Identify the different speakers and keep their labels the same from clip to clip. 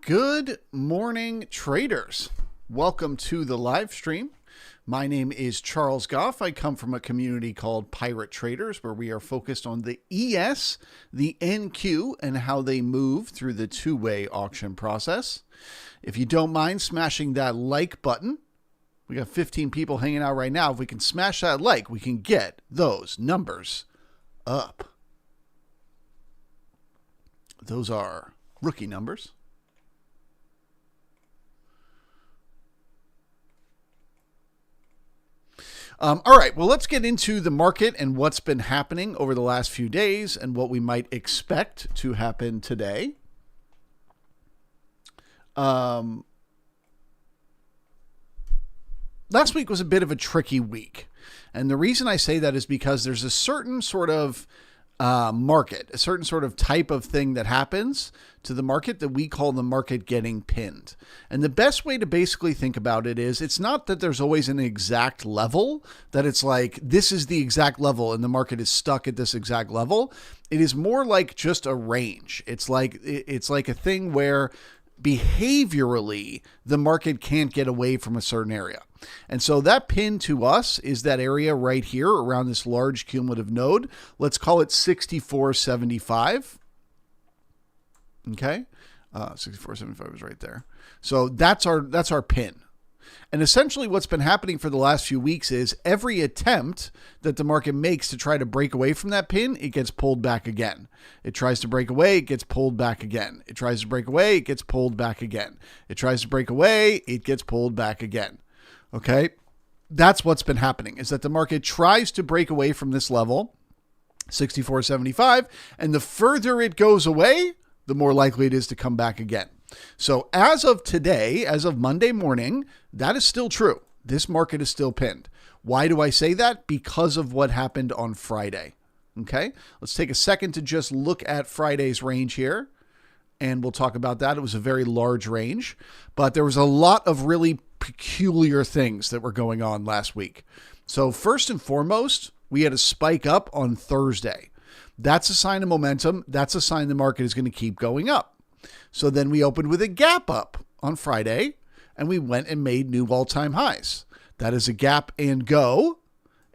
Speaker 1: Good morning, traders. Welcome to the live stream. My name is Charles Gough. I come from a community called Pirate Traders, where we are focused on the ES, the NQ, and how they move through the two-way auction process. If you don't mind smashing that like button, we got 15 people hanging out right now. If we can smash that like, we can get those numbers up. Those are rookie numbers. All right, well, let's get into the market and what's been happening over the last few days and what we might expect to happen today. Last week was a bit of a tricky week. And the reason I say that is because there's a certain sort of market, a certain sort of type of thing that happens to the market that we call the market getting pinned. And the best way to basically think about it is it's not that there's always an exact level, that it's like this is the exact level and the market is stuck at this exact level. It is more like just a range. It's like a thing where behaviorally the market can't get away from a certain area. And so that pin to us is that area right here around this large cumulative node. Let's call it 6475. Okay. 6475 is right there. So that's our pin. And essentially what's been happening for the last few weeks is every attempt that the market makes to try to break away from that pin, it gets pulled back again. It tries to break away, it gets pulled back again. It tries to break away, it gets pulled back again. It tries to break away, it gets pulled back again. Okay? That's what's been happening, is that the market tries to break away from this level, 64.75, and the further it goes away, the more likely it is to come back again. So as of today, as of Monday morning, that is still true. This market is still pinned. Why do I say that? Because of what happened on Friday. Okay, let's take a second to just look at Friday's range here, and we'll talk about that. It was a very large range, but there was a lot of really peculiar things that were going on last week. So first and foremost, we had a spike up on Thursday. That's a sign of momentum. That's a sign the market is going to keep going up. So then we opened with a gap up on Friday, and we went and made new all-time highs. That is a gap and go.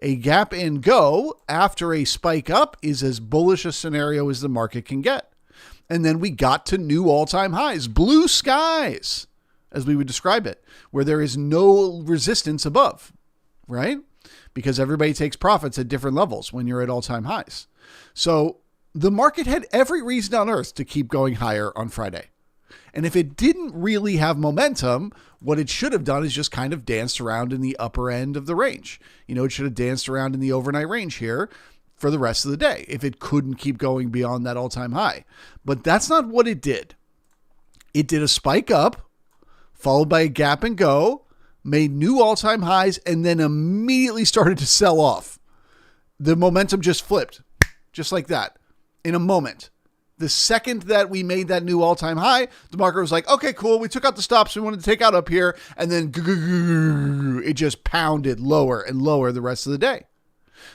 Speaker 1: A gap and go after a spike up is as bullish a scenario as the market can get. And then we got to new all-time highs, blue skies, as we would describe it, where there is no resistance above, right? Because everybody takes profits at different levels when you're at all-time highs. So the market had every reason on earth to keep going higher on Friday. And if it didn't really have momentum, what it should have done is just kind of danced around in the upper end of the range. You know, it should have danced around in the overnight range here for the rest of the day if it couldn't keep going beyond that all-time high. But that's not what it did. It did a spike up, followed by a gap and go, made new all-time highs, and then immediately started to sell off. The momentum just flipped, just like that. In a moment. The second that we made that new all-time high, the market was like, okay, cool. We took out the stops we wanted to take out up here. And then it just pounded lower and lower the rest of the day.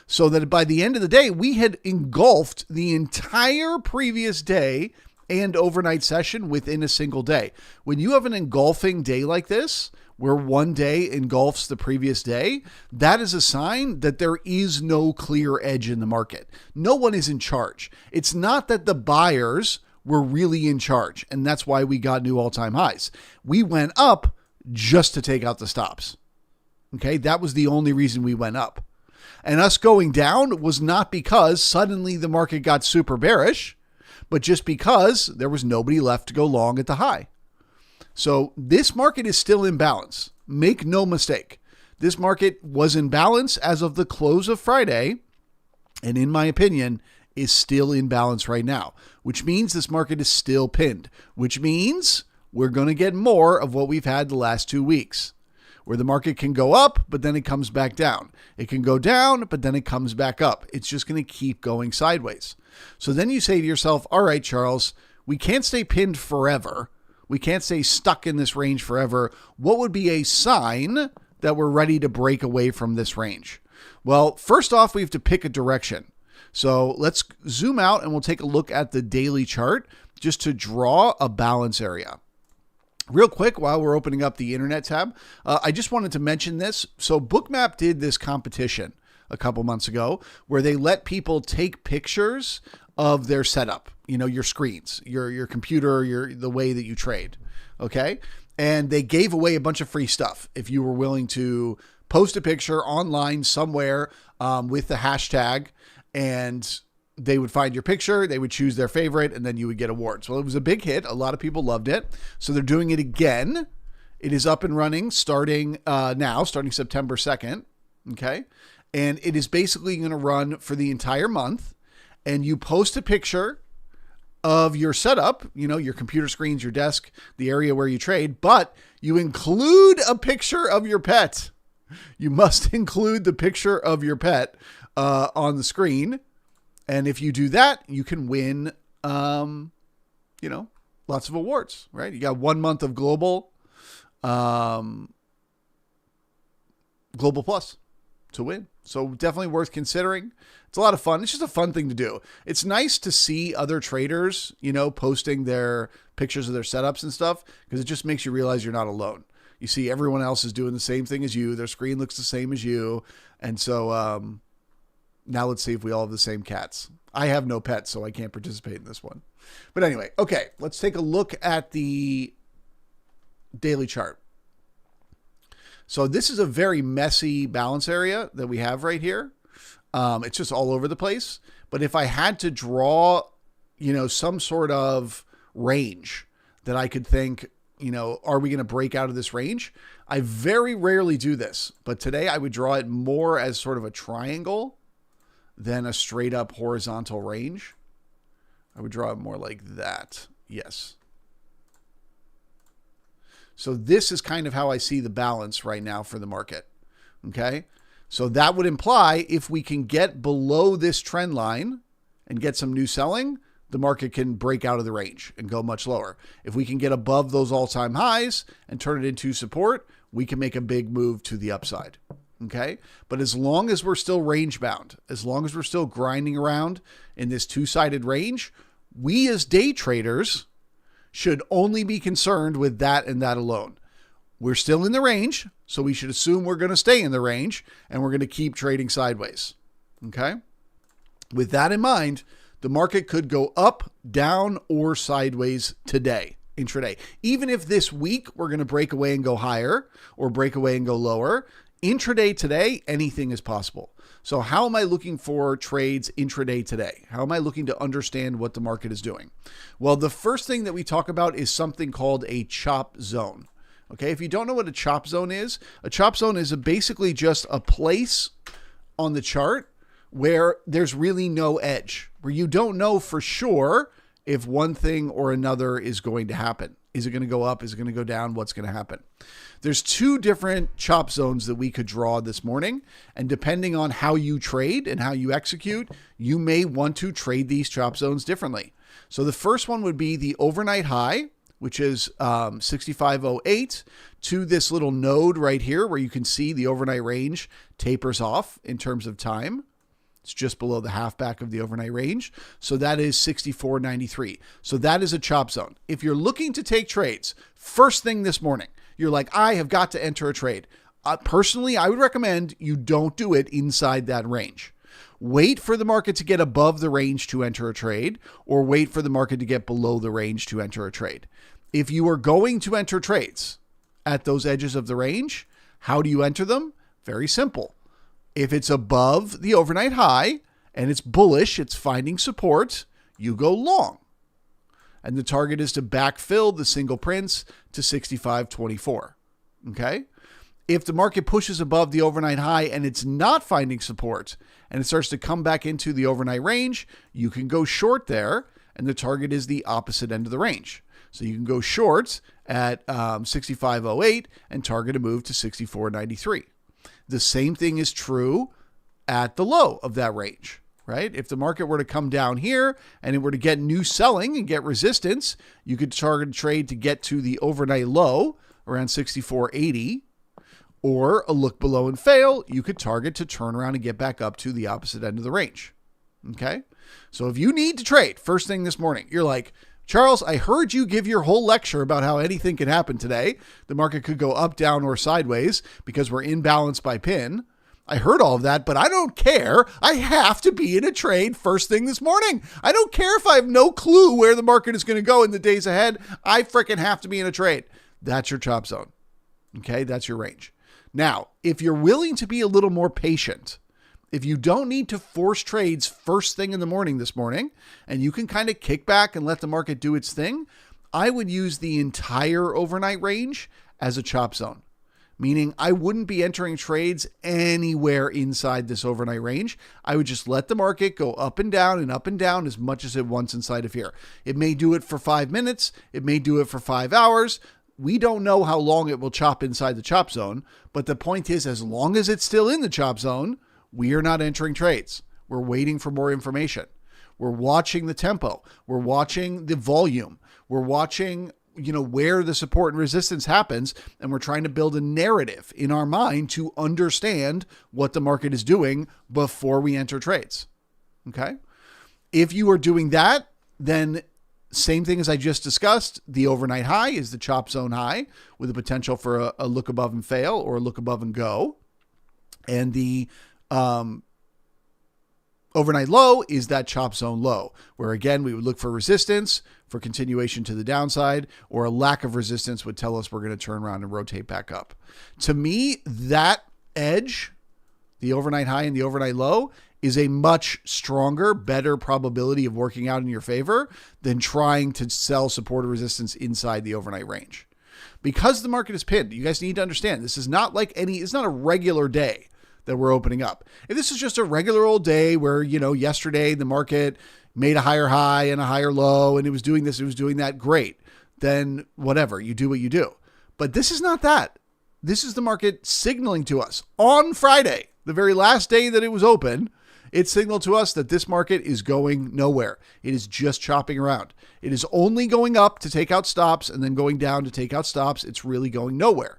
Speaker 1: So that by the end of the day, we had engulfed the entire previous day and overnight session within a single day. When you have an engulfing day like this, where one day engulfs the previous day, that is a sign that there is no clear edge in the market. No one is in charge. It's not that the buyers were really in charge, and that's why we got new all-time highs. We went up just to take out the stops. Okay, that was the only reason we went up. And us going down was not because suddenly the market got super bearish, but just because there was nobody left to go long at the high. So this market is still in balance. Make no mistake. This market was in balance as of the close of Friday, and in my opinion, is still in balance right now, which means this market is still pinned, which means we're going to get more of what we've had the last 2 weeks, where the market can go up, but then it comes back down. It can go down, but then it comes back up. It's just going to keep going sideways. So then you say to yourself, all right, Charles, we can't stay pinned forever. We can't stay stuck in this range forever. What would be a sign that we're ready to break away from this range? Well, first off, we have to pick a direction. So let's zoom out and we'll take a look at the daily chart just to draw a balance area. Real quick, while we're opening up the internet tab, I just wanted to mention this. So Bookmap did this competition a couple months ago where they let people take pictures of their setup, your screens, your computer, the way that you trade. Okay. And they gave away a bunch of free stuff if you were willing to post a picture online somewhere with the hashtag, and they would find your picture, they would choose their favorite, and then you would get awards. Well, it was a big hit. A lot of people loved it. So they're doing it again. It is up and running starting September 2nd. Okay. And it is basically going to run for the entire month. And you post a picture of your setup, your computer screens, your desk, the area where you trade, but you include a picture of your pet. You must include the picture of your pet on the screen. And if you do that, you can win, lots of awards, right? You got 1 month of Global Plus to win. So definitely worth considering. It's a lot of fun. It's just a fun thing to do. It's nice to see other traders, posting their pictures of their setups and stuff, because it just makes you realize you're not alone. You see everyone else is doing the same thing as you. Their screen looks the same as you. And so, now let's see if we all have the same cats. I have no pets, so I can't participate in this one. But anyway, okay, let's take a look at the daily chart. So this is a very messy balance area that we have right here. It's just all over the place. But if I had to draw, some sort of range that I could think, are we going to break out of this range? I very rarely do this, but today I would draw it more as sort of a triangle than a straight up horizontal range. I would draw it more like that. Yes. So this is kind of how I see the balance right now for the market. Okay. So that would imply if we can get below this trend line and get some new selling, the market can break out of the range and go much lower. If we can get above those all-time highs and turn it into support, we can make a big move to the upside. Okay. But as long as we're still range bound, as long as we're still grinding around in this two-sided range, we as day traders should only be concerned with that and that alone. We're still in the range, so we should assume we're going to stay in the range and we're going to keep trading sideways. Okay. With that in mind, the market could go up, down, or sideways today, intraday. Even if this week we're going to break away and go higher or break away and go lower, intraday today, anything is possible. So how am I looking for trades intraday today? How am I looking to understand what the market is doing? Well, the first thing that we talk about is something called a chop zone. Okay, if you don't know what a chop zone is basically just a place on the chart where there's really no edge, where you don't know for sure if one thing or another is going to happen. Is it going to go up? Is it going to go down? What's going to happen? There's two different chop zones that we could draw this morning. And depending on how you trade and how you execute, you may want to trade these chop zones differently. So the first one would be the overnight high, which is 6508, to this little node right here where you can see the overnight range tapers off in terms of time. It's just below the halfback of the overnight range. So that is 64.93. So that is a chop zone. If you're looking to take trades, first thing this morning, you're like, I have got to enter a trade. Personally, I would recommend you don't do it inside that range. Wait for the market to get above the range to enter a trade, or wait for the market to get below the range to enter a trade. If you are going to enter trades at those edges of the range, how do you enter them? Very simple. If it's above the overnight high and it's bullish, it's finding support, you go long. And the target is to backfill the single prints to 65.24. Okay. If the market pushes above the overnight high and it's not finding support and it starts to come back into the overnight range, you can go short there, and the target is the opposite end of the range. So you can go short at 65.08 and target a move to 64.93. The same thing is true at the low of that range, right? If the market were to come down here and it were to get new selling and get resistance, you could target a trade to get to the overnight low around 64.80, or a look below and fail, you could target to turn around and get back up to the opposite end of the range. Okay. So if you need to trade first thing this morning, you're like, Charles, I heard you give your whole lecture about how anything can happen today. The market could go up, down, or sideways because we're imbalanced by pin. I heard all of that, but I don't care. I have to be in a trade first thing this morning. I don't care if I have no clue where the market is going to go in the days ahead. I freaking have to be in a trade. That's your chop zone. Okay, that's your range. Now, if you're willing to be a little more patient, if you don't need to force trades first thing in the morning this morning, and you can kind of kick back and let the market do its thing, I would use the entire overnight range as a chop zone. Meaning I wouldn't be entering trades anywhere inside this overnight range. I would just let the market go up and down as much as it wants inside of here. It may do it for 5 minutes. It may do it for 5 hours. We don't know how long it will chop inside the chop zone. But the point is, as long as it's still in the chop zone, we are not entering trades. We're waiting for more information. We're watching the tempo. We're watching the volume. We're watching, where the support and resistance happens. And we're trying to build a narrative in our mind to understand what the market is doing before we enter trades. Okay. If you are doing that, then same thing as I just discussed, the overnight high is the chop zone high with the potential for a look above and fail or a look above and go. And the overnight low is that chop zone low, where again, we would look for resistance for continuation to the downside, or a lack of resistance would tell us we're going to turn around and rotate back up. To me, that edge, the overnight high and the overnight low, is a much stronger, better probability of working out in your favor than trying to sell support or resistance inside the overnight range. Because the market is pinned, you guys need to understand, this is not like it's not a regular day that we're opening up. If this is just a regular old day where, yesterday the market made a higher high and a higher low and it was doing this, it was doing that, great. Then whatever, you do what you do. But this is not that. This is the market signaling to us on Friday, the very last day that it was open. It signaled to us that this market is going nowhere. It is just chopping around. It is only going up to take out stops and then going down to take out stops. It's really going nowhere.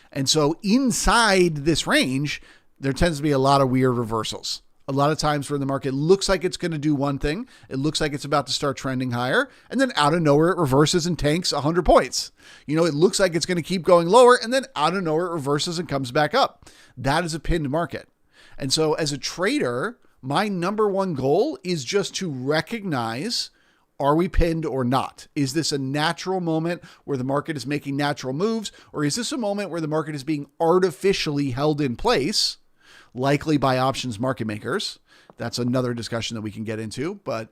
Speaker 1: And so inside this range, there tends to be a lot of weird reversals. A lot of times where the market looks like it's going to do one thing, it looks like it's about to start trending higher, and then out of nowhere it reverses and tanks 100 points. It looks like it's going to keep going lower, and then out of nowhere it reverses and comes back up. That is a pinned market. And so as a trader, my number one goal is just to recognize, are we pinned or not? Is this a natural moment where the market is making natural moves, or is this a moment where the market is being artificially held in place, likely by options market makers? That's another discussion that we can get into. But,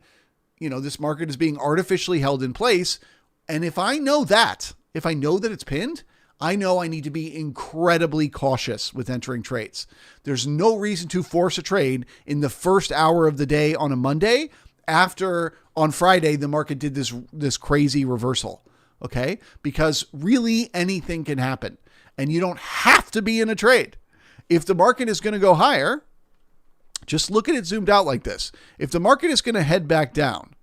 Speaker 1: this market is being artificially held in place. And if I know that it's pinned, I know I need to be incredibly cautious with entering trades. There's no reason to force a trade in the first hour of the day on a Monday after on Friday, the market did this crazy reversal. Okay. Because really anything can happen and you don't have to be in a trade. If the market is going to go higher, just look at it zoomed out like this. If the market is going to head back down,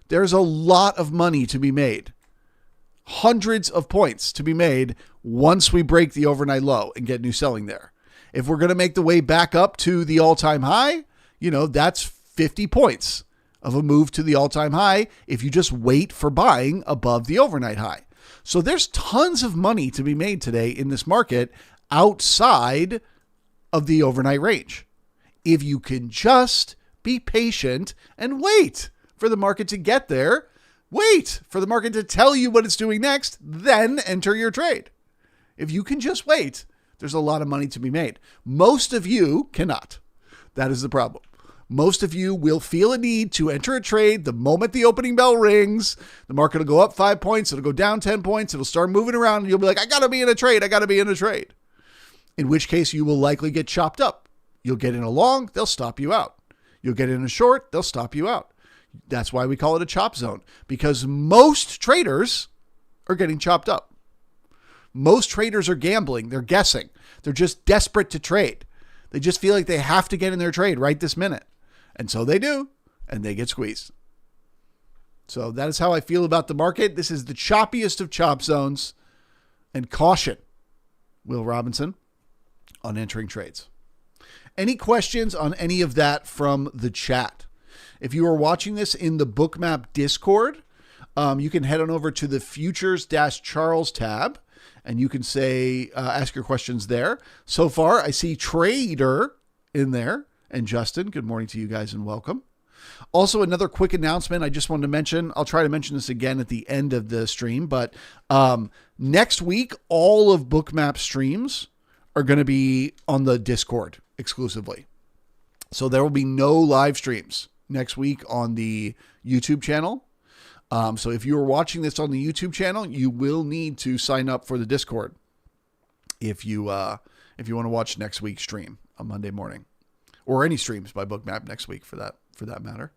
Speaker 1: there's a lot of money to be made. Hundreds of points to be made once we break the overnight low and get new selling there. If we're going to make the way back up to the all-time high, that's 50 points of a move to the all-time high if you just wait for buying above the overnight high. So there's tons of money to be made today in this market outside of the overnight range. If you can just be patient and wait for the market to get there, wait for the market to tell you what it's doing next, then enter your trade. If you can just wait, there's a lot of money to be made. Most of you cannot. That is the problem. Most of you will feel a need to enter a trade the moment the opening bell rings. The market will go up 5 points. It'll go down 10 points. It'll start moving around and you'll be like, I got to be in a trade. I got to be in a trade. In which case you will likely get chopped up. You'll get in a long, they'll stop you out. You'll get in a short, they'll stop you out. That's why we call it a chop zone, because most traders are getting chopped up. Most traders are gambling. They're guessing. They're just desperate to trade. They just feel like they have to get in their trade right this minute. And so they do, and they get squeezed. So that is how I feel about the market. This is the choppiest of chop zones. And caution, Will Robinson, on entering trades. Any questions on any of that from the chat? If you are watching this in the Bookmap Discord, you can head on over to the Futures-Charles tab, and you can say, ask your questions there. So far, I see Trader in there, and Justin. Good morning to you guys and welcome. Also, another quick announcement I just wanted to mention. I'll try to mention this again at the end of the stream, but next week, all of Bookmap streams are going to be on the Discord exclusively. So there will be no live streams next week on the YouTube channel. So if you are watching this on the YouTube channel, you will need to sign up for the Discord if you want to watch next week's stream on Monday morning, or any streams by Bookmap next week for that matter.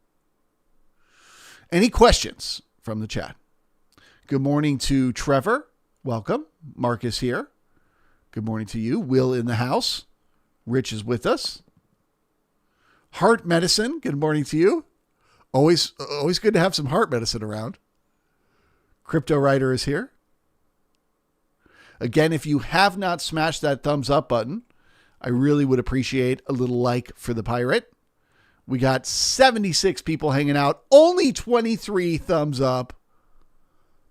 Speaker 1: Any questions from the chat? Good morning to Trevor. Welcome. Marcus here. Good morning to you. Will in the house. Rich is with us. Heart medicine. Good morning to you. Always good to have some heart medicine around. Crypto Writer is here. Again, if you have not smashed that thumbs up button, I really would appreciate a little like for the pirate. We got 76 people hanging out. Only 23 thumbs up.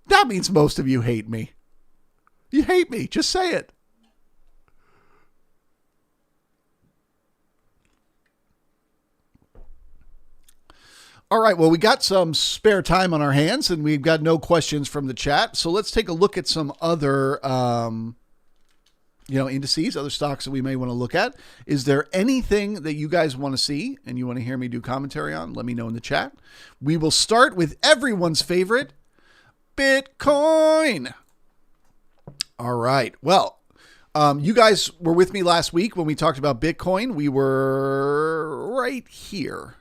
Speaker 1: That means most of you hate me. You hate me. Just say it. All right, well, we got some spare time on our hands, and we've got no questions from the chat. So let's take a look at some other, indices, other stocks that we may want to look at. Is there anything that you guys want to see and you want to hear me do commentary on? Let me know in the chat. We will start with everyone's favorite, Bitcoin. All right, well, you guys were with me last week when we talked about Bitcoin. We were right here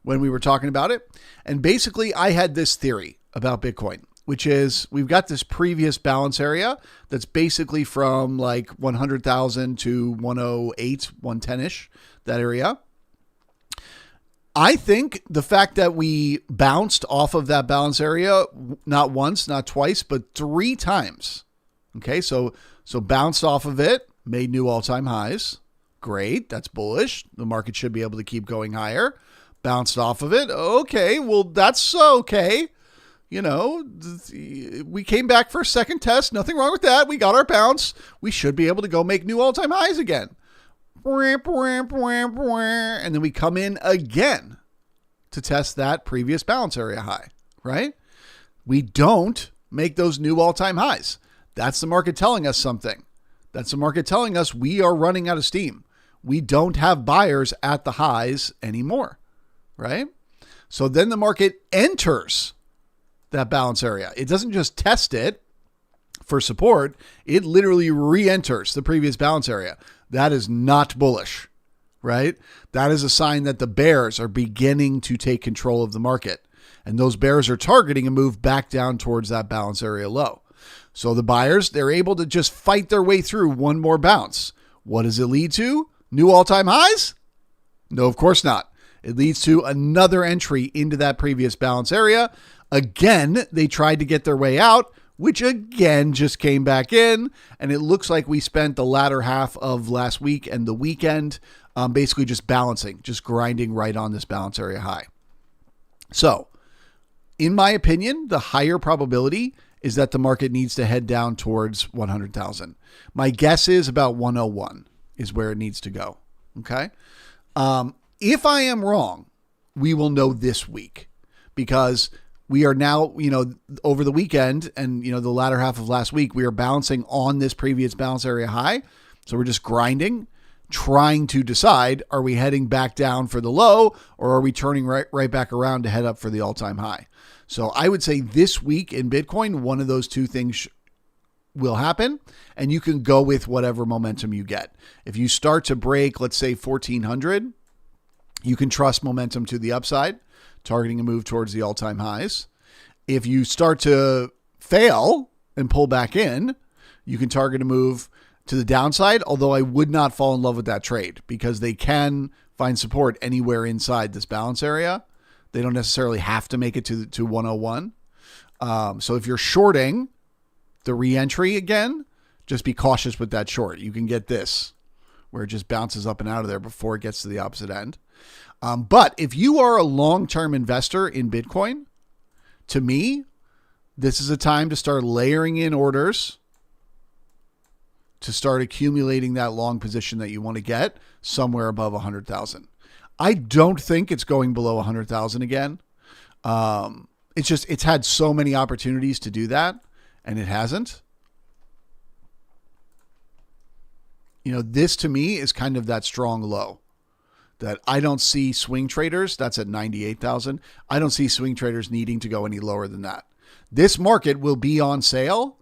Speaker 1: when we were talking about it. And basically, I had this theory about Bitcoin, which is we've got this previous balance area that's basically from like 100,000 to 108, 110-ish, that area. I think the fact that we bounced off of that balance area, not once, not twice, but 3 times. Okay, so bounced off of it, made new all-time highs. Great, that's bullish. The market should be able to keep going higher. Bounced off of it. Okay, well, that's okay. You know, we came back for a second test. Nothing wrong with that. We got our bounce. We should be able to go make new all-time highs again. And then we come in again to test that previous balance area high, right? We don't make those new all-time highs. That's the market telling us something. That's the market telling us we are running out of steam. We don't have buyers at the highs anymore. Right? So then the market enters that balance area. It doesn't just test it for support. It literally re-enters the previous balance area. That is not bullish, right? That is a sign that the bears are beginning to take control of the market. And those bears are targeting a move back down towards that balance area low. So the buyers, they're able to just fight their way through one more bounce. What does it lead to? New all-time highs? No, of course not. It leads to another entry into that previous balance area. Again, they tried to get their way out, which again just came back in. And it looks like we spent the latter half of last week and the weekend basically just balancing, just grinding right on this balance area high. So, in my opinion, the higher probability is that the market needs to head down towards 100,000. My guess is about 101 is where it needs to go. Okay. If I am wrong, we will know this week, because we are now, over the weekend and, the latter half of last week, we are bouncing on this previous balance area high. So we're just grinding, trying to decide, are we heading back down for the low, or are we turning right back around to head up for the all-time high? So I would say this week in Bitcoin, one of those two things will happen, and you can go with whatever momentum you get. If you start to break, let's say 1,400, you can trust momentum to the upside, targeting a move towards the all-time highs. If you start to fail and pull back in, you can target a move to the downside, although I would not fall in love with that trade because they can find support anywhere inside this balance area. They don't necessarily have to make it to 101. So if you're shorting the re-entry again, just be cautious with that short. You can get this, where it just bounces up and out of there before it gets to the opposite end. But if you are a long-term investor in Bitcoin, To me, this is a time to start layering in orders, to start accumulating that long position that you want to get somewhere above 100,000. I don't think it's going below 100,000 again. It's had so many opportunities to do that, and it hasn't. This to me is kind of that strong low that I don't see swing traders. That's at 98,000. I don't see swing traders needing to go any lower than that. This market will be on sale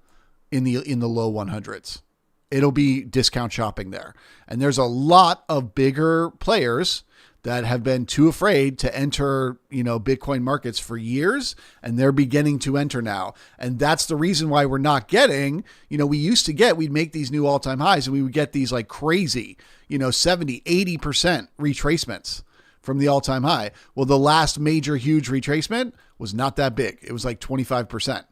Speaker 1: in the low 100s. It'll be discount shopping there. And there's a lot of bigger players that have been too afraid to enter, Bitcoin markets for years, and they're beginning to enter now. And that's the reason why we're not getting, we'd make these new all-time highs and we would get these like crazy, 70, 80% retracements from the all-time high. Well, the last major huge retracement was not that big. It was like 25%.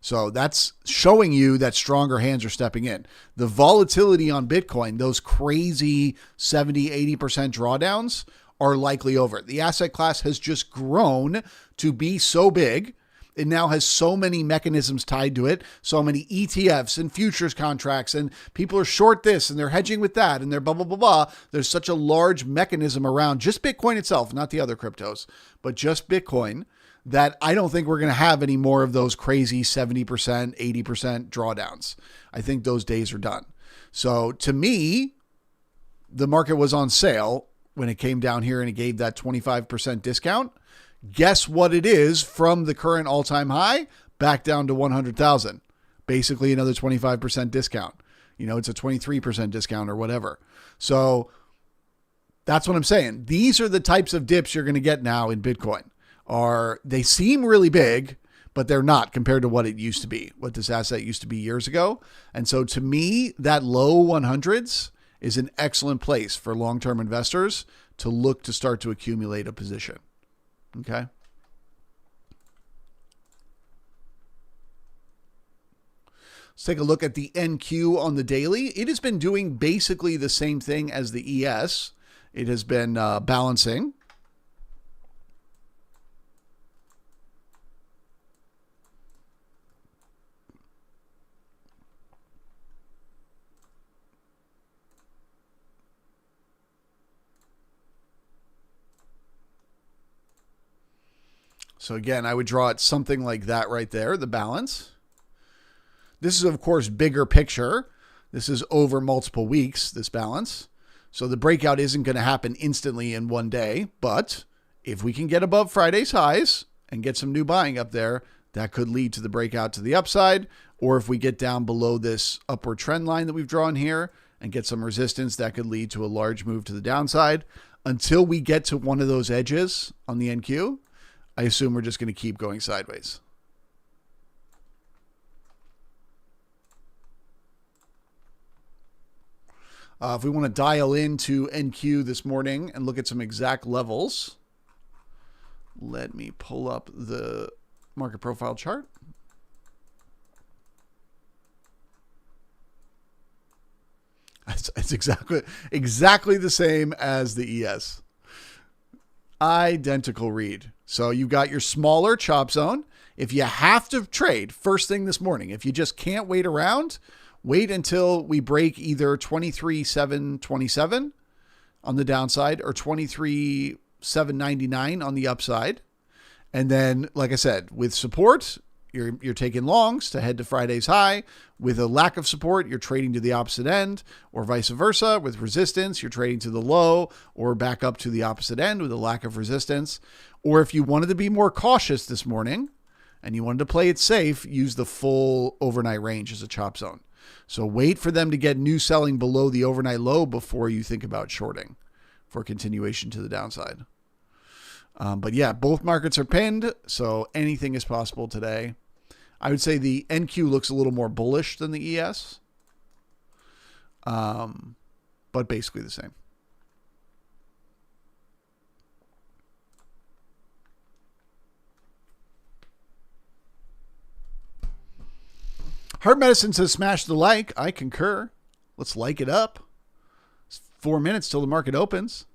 Speaker 1: So that's showing you that stronger hands are stepping in. The volatility on Bitcoin, those crazy 70, 80% drawdowns are likely over. The asset class has just grown to be so big. It now has so many mechanisms tied to it, so many ETFs and futures contracts, and people are short this and they're hedging with that and they're blah, blah, blah, blah. There's such a large mechanism around just Bitcoin itself, not the other cryptos, but just Bitcoin, that I don't think we're going to have any more of those crazy 70%, 80% drawdowns. I think those days are done. So to me, the market was on sale when it came down here and it gave that 25% discount. Guess what it is from the current all-time high back down to 100,000. Basically another 25% discount. It's a 23% discount or whatever. So that's what I'm saying. These are the types of dips you're going to get now in Bitcoin. They seem really big, but they're not compared to what it used to be, what this asset used to be years ago. And so to me, that low 100s is an excellent place for long-term investors to look to start to accumulate a position. Okay. Let's take a look at the NQ on the daily. It has been doing basically the same thing as the ES. It has been balancing. So again, I would draw it something like that right there, the balance. This is, of course, bigger picture. This is over multiple weeks, this balance. So the breakout isn't going to happen instantly in one day. But if we can get above Friday's highs and get some new buying up there, that could lead to the breakout to the upside. Or if we get down below this upward trend line that we've drawn here and get some resistance, that could lead to a large move to the downside. Until we get to one of those edges on the NQ, I assume we're just going to keep going sideways. If we want to dial into NQ this morning and look at some exact levels, let me pull up the market profile chart. It's exactly the same as the ES. Identical read. So you've got your smaller chop zone. If you have to trade first thing this morning, if you just can't wait around, wait until we break either 23,727 on the downside or 23,799 on the upside. And then, like I said, with support, you're taking longs to head to Friday's high. With a lack of support, you're trading to the opposite end, or vice versa. With resistance, you're trading to the low or back up to the opposite end with a lack of resistance. Or if you wanted to be more cautious this morning and you wanted to play it safe, use the full overnight range as a chop zone. So wait for them to get new selling below the overnight low before you think about shorting for continuation to the downside. But yeah, both markets are pinned, so anything is possible today. I would say the NQ looks a little more bullish than the ES, but basically the same. Heart Medicine says smash the like. I concur. Let's like it up. It's 4 minutes till the market opens.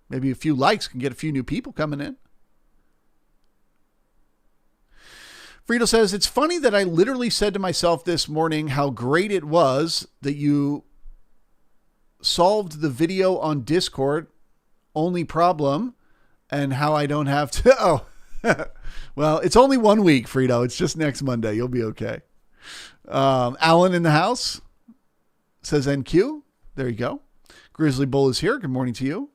Speaker 1: Maybe a few likes can get a few new people coming in. Friedel says, it's funny that I literally said to myself this morning how great it was that you solved the video on Discord. Only problem, and how I don't have to. Oh, well, it's only 1 week, Frito. It's just next Monday. You'll be okay. Alan in the house says NQ. There you go. Grizzly Bull is here. Good morning to you.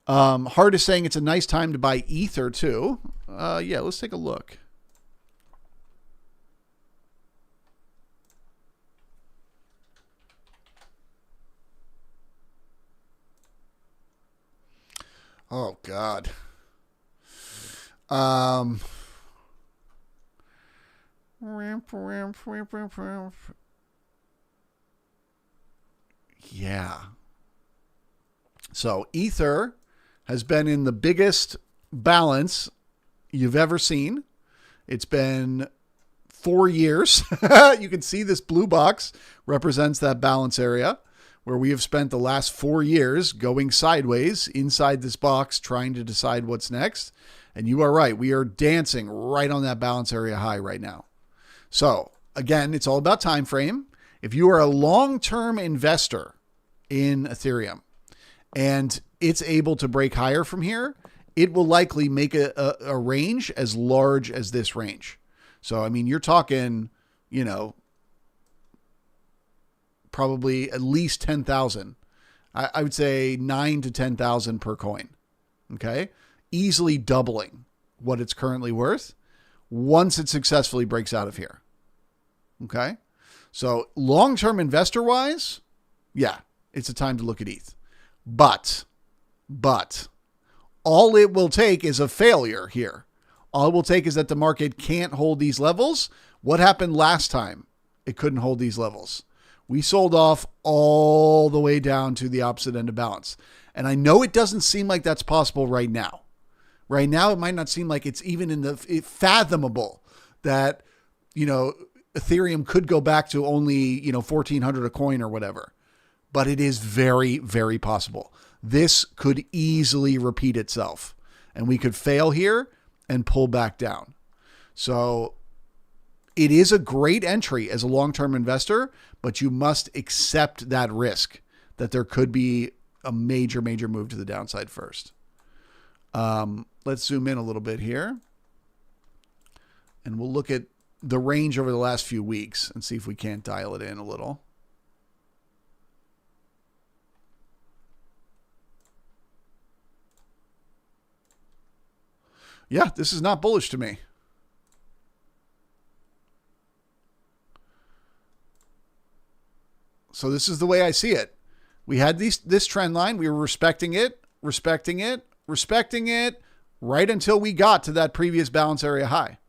Speaker 1: Hard is saying it's a nice time to buy Ether too. Yeah, let's take a look. Oh God. Yeah. So Ether has been in the biggest balance you've ever seen. It's been 4 years. You can see this blue box represents that balance area where we have spent the last 4 years going sideways inside this box, trying to decide what's next. And you are right. We are dancing right on that balance area high right now. So again, it's all about time frame. If you are a long-term investor in Ethereum and it's able to break higher from here, it will likely make a range as large as this range. So, I mean, you're talking, you know, probably at least 10,000. I would say 9 to 10,000 per coin. Okay. Easily doubling what it's currently worth once it successfully breaks out of here. Okay. So long-term investor wise, yeah, it's a time to look at ETH, but all it will take is a failure here. All it will take is that the market can't hold these levels. What happened last time? It couldn't hold these levels. We sold off all the way down to the opposite end of balance. And I know it doesn't seem like that's possible right now. Right now, it might not seem like it's even in the fathomable that, you know, Ethereum could go back to only, you know, 1,400 a coin or whatever. But it is very, very possible. This could easily repeat itself. And we could fail here and pull back down. So it is a great entry as a long-term investor, but you must accept that risk that there could be a major, major move to the downside first. Let's zoom in a little bit here. And we'll look at the range over the last few weeks and see if we can't dial it in a little. Yeah, this is not bullish to me. So this is the way I see it. We had this trend line. We were respecting it, right until we got to that previous balance area high.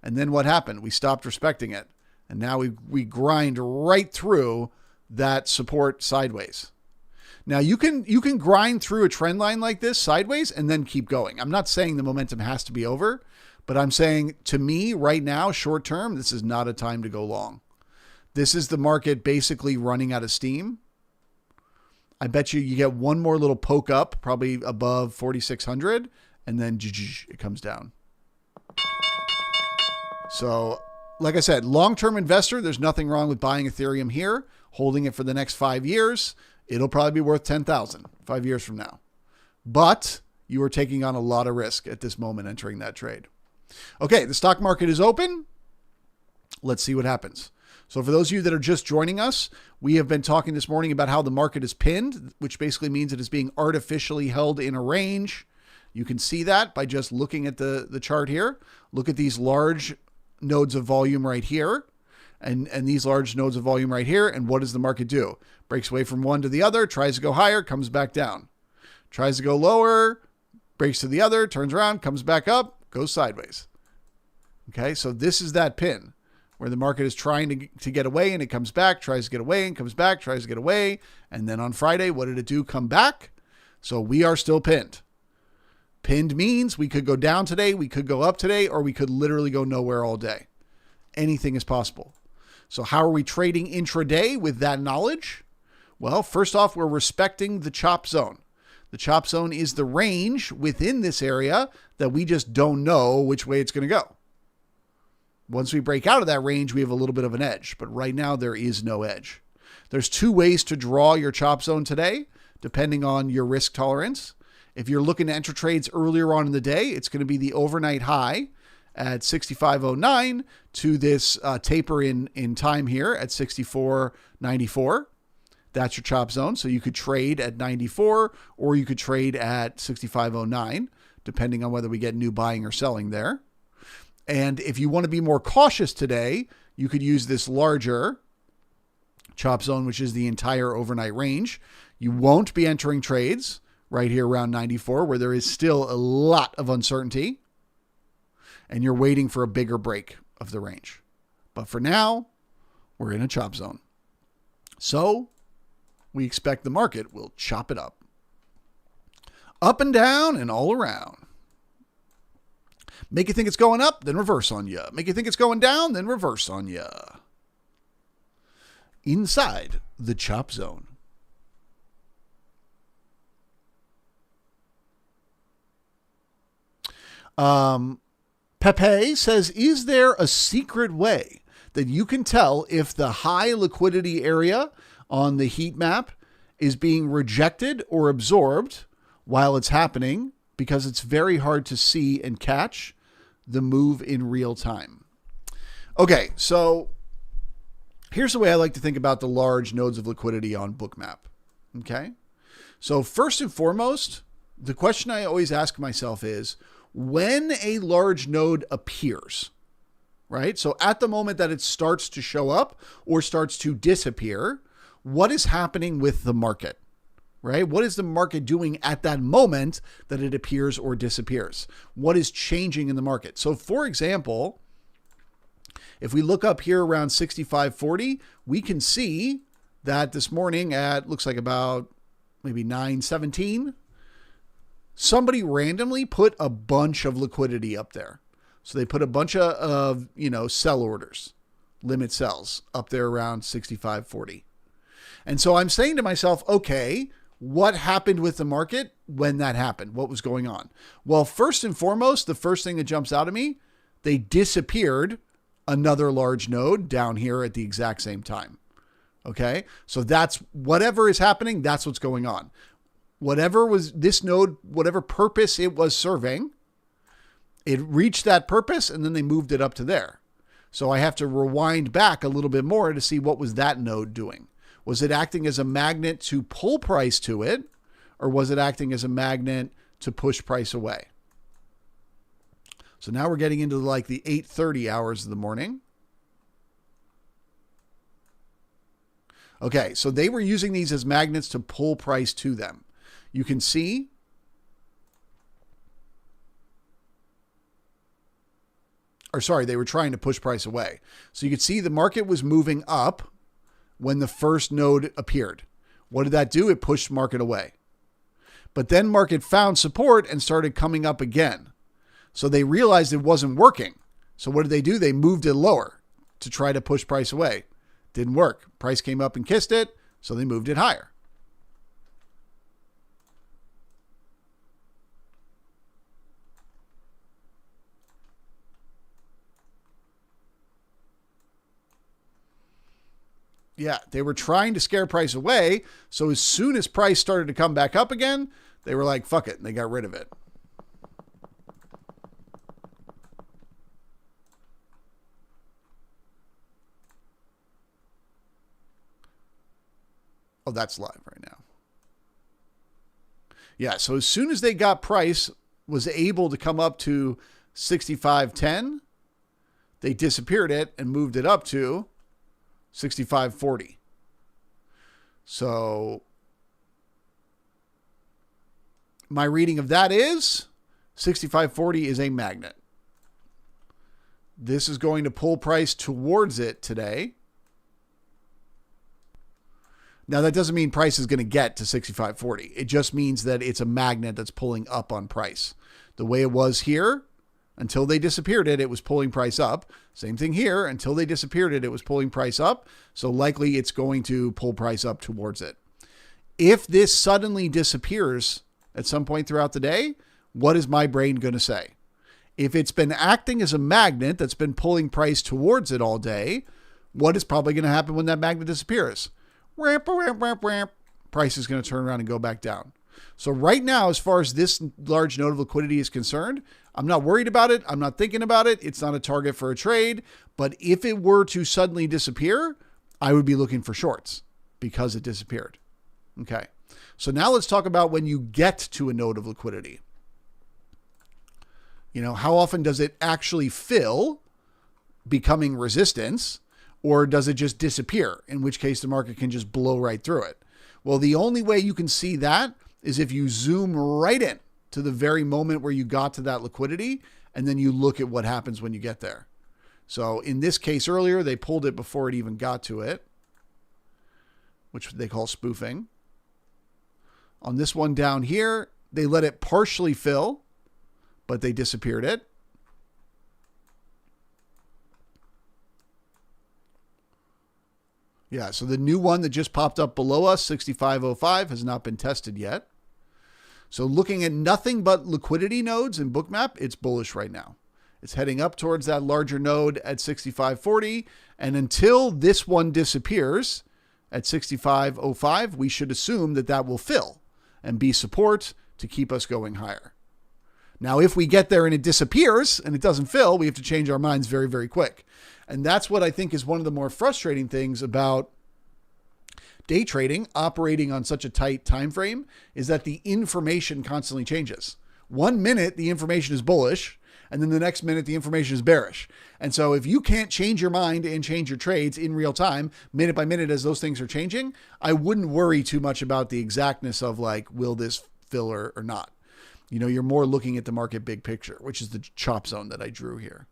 Speaker 1: And then what happened? We stopped respecting it. And now we grind right through that support sideways. Now you can grind through a trend line like this sideways and then keep going. I'm not saying the momentum has to be over, but I'm saying to me right now, short term, this is not a time to go long. This is the market basically running out of steam. I bet you get one more little poke up, probably above 4,600, and then it comes down. So, like I said, long-term investor, there's nothing wrong with buying Ethereum here, holding it for the next 5 years. It'll probably be worth 10,000 5 years from now. But you are taking on a lot of risk at this moment entering that trade. Okay, the stock market is open. Let's see what happens. So for those of you that are just joining us, we have been talking this morning about how the market is pinned, which basically means it is being artificially held in a range. You can see that by just looking at the chart here. Look at these large nodes of volume right here and these large nodes of volume right here. And what does the market do? Breaks away from one to the other, tries to go higher, comes back down. Tries to go lower, breaks to the other, turns around, comes back up, goes sideways. Okay, so this is that pin where the market is trying to get away and it comes back, tries to get away and comes back, tries to get away. And then on Friday, what did it do? Come back. So we are still pinned. Pinned means we could go down today, we could go up today, or we could literally go nowhere all day. Anything is possible. So how are we trading intraday with that knowledge? Well, first off, we're respecting the chop zone. The chop zone is the range within this area that we just don't know which way it's going to go. Once we break out of that range, we have a little bit of an edge, but right now there is no edge. There's two ways to draw your chop zone today, depending on your risk tolerance. If you're looking to enter trades earlier on in the day, it's going to be the overnight high at 65.09 to this taper in time here at 64.94. That's your chop zone. So you could trade at 94 or you could trade at 65.09, depending on whether we get new buying or selling there. And if you want to be more cautious today, you could use this larger chop zone, which is the entire overnight range. You won't be entering trades right here around 94, where there is still a lot of uncertainty, and you're waiting for a bigger break of the range. But for now, we're in a chop zone. So we expect the market will chop it up and down and all around. Make you think it's going up, then reverse on you. Make you think it's going down, then reverse on you. Inside the chop zone. Pepe says, is there a secret way that you can tell if the high liquidity area on the heat map is being rejected or absorbed while it's happening, because it's very hard to see and catch the move in real time? Okay, so here's the way I like to think about the large nodes of liquidity on Bookmap. Okay, so first and foremost, the question I always ask myself is, when a large node appears, right? So at the moment that it starts to show up or starts to disappear, what is happening with the market, right? What is the market doing at that moment that it appears or disappears? What is changing in the market? So for example, if we look up here around 65.40, we can see that this morning at, looks like about maybe 9:17, somebody randomly put a bunch of liquidity up there. So they put a bunch of sell orders, limit sells up there around 65.40. And so I'm saying to myself, okay, what happened with the market when that happened? What was going on? Well, first and foremost, the first thing that jumps out at me, they disappeared another large node down here at the exact same time. Okay. So that's whatever is happening. That's what's going on. Whatever was this node, whatever purpose it was serving, it reached that purpose and then they moved it up to there. So I have to rewind back a little bit more to see what was that node doing. Was it acting as a magnet to pull price to it, or was it acting as a magnet to push price away? So now we're getting into like the 8:30 hours of the morning. Okay, so they were using these as magnets to pull price to them. You can see they were trying to push price away. So you could see the market was moving up when the first node appeared. What did that do? It pushed market away. But then market found support and started coming up again. So they realized it wasn't working. So what did they do? They moved it lower to try to push price away. Didn't work. Price came up and kissed it, so they moved it higher. Yeah, they were trying to scare price away. So as soon as price started to come back up again, they were like, fuck it. And they got rid of it. Oh, that's live right now. Yeah, so as soon as they got price was able to come up to 65.10, they disappeared it and moved it up to 65.40. So my reading of that is 65.40 is a magnet. This is going to pull price towards it today. Now, that doesn't mean price is going to get to 65.40. It just means that it's a magnet that's pulling up on price. The way it was here, until they disappeared it, it was pulling price up. Same thing here. Until they disappeared it, it was pulling price up. So likely it's going to pull price up towards it. If this suddenly disappears at some point throughout the day, what is my brain going to say? If it's been acting as a magnet that's been pulling price towards it all day, what is probably going to happen when that magnet disappears? Ramp, ramp, ramp, ramp. Price is going to turn around and go back down. So right now, as far as this large node of liquidity is concerned, I'm not worried about it. I'm not thinking about it. It's not a target for a trade. But if it were to suddenly disappear, I would be looking for shorts because it disappeared. Okay. So now let's talk about when you get to a node of liquidity. You know, how often does it actually fill, becoming resistance, or does it just disappear? In which case the market can just blow right through it. Well, the only way you can see that is if you zoom right in to the very moment where you got to that liquidity, and then you look at what happens when you get there. So in this case earlier, they pulled it before it even got to it, which they call spoofing. On this one down here, they let it partially fill, but they disappeared it. Yeah, so the new one that just popped up below us, 6505, has not been tested yet. So looking at nothing but liquidity nodes in Bookmap, it's bullish right now. It's heading up towards that larger node at 6540. And until this one disappears at 6505, we should assume that that will fill and be support to keep us going higher. Now, if we get there and it disappears and it doesn't fill, we have to change our minds very, very quick. And that's what I think is one of the more frustrating things about day trading, operating on such a tight time frame, is that the information constantly changes. 1 minute, the information is bullish, and then the next minute, the information is bearish. And so if you can't change your mind and change your trades in real time, minute by minute, as those things are changing, I wouldn't worry too much about the exactness of like, will this fill or not? You know, you're more looking at the market big picture, which is the chop zone that I drew here.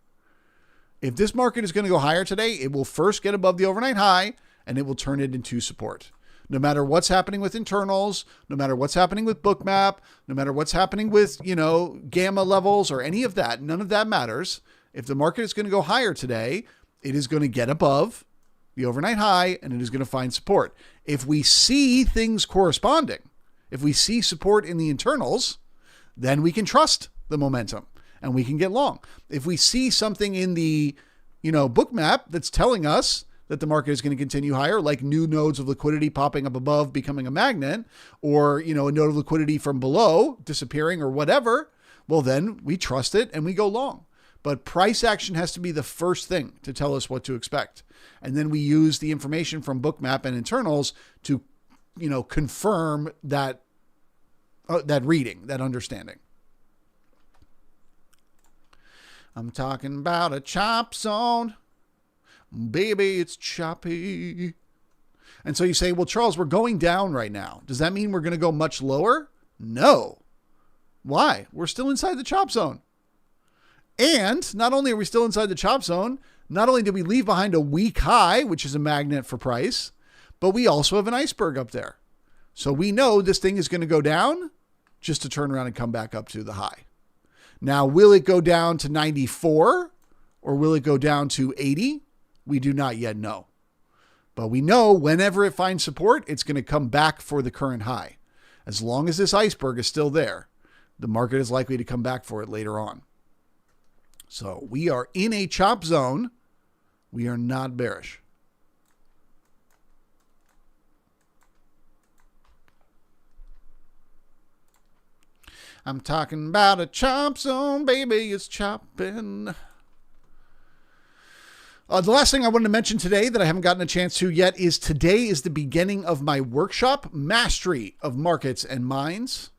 Speaker 1: If this market is going to go higher today, it will first get above the overnight high and it will turn it into support. No matter what's happening with internals, no matter what's happening with Bookmap, no matter what's happening with, you know, gamma levels or any of that, none of that matters. If the market is going to go higher today, it is going to get above the overnight high and it is going to find support. If we see things corresponding, if we see support in the internals, then we can trust the momentum and we can get long. If we see something in the, you know, Bookmap that's telling us that the market is going to continue higher, like new nodes of liquidity popping up above, becoming a magnet, or, you know, a node of liquidity from below disappearing or whatever, well, then we trust it and we go long. But price action has to be the first thing to tell us what to expect. And then we use the information from Bookmap and internals to, you know, confirm that reading, that understanding. I'm talking about a chop zone. Baby, it's choppy. And so you say, well, Charles, we're going down right now. Does that mean we're going to go much lower? No. Why? We're still inside the chop zone. And not only are we still inside the chop zone, not only did we leave behind a weak high, which is a magnet for price, but we also have an iceberg up there. So we know this thing is going to go down just to turn around and come back up to the high. Now, will it go down to 94 or will it go down to 80? We do not yet know. But we know whenever it finds support, it's going to come back for the current high. As long as this iceberg is still there, the market is likely to come back for it later on. So we are in a chop zone. We are not bearish. I'm talking about a chop zone, baby, it's chopping. The last thing I wanted to mention today that I haven't gotten a chance to yet is today is the beginning of my workshop, Mastery of Markets and Minds.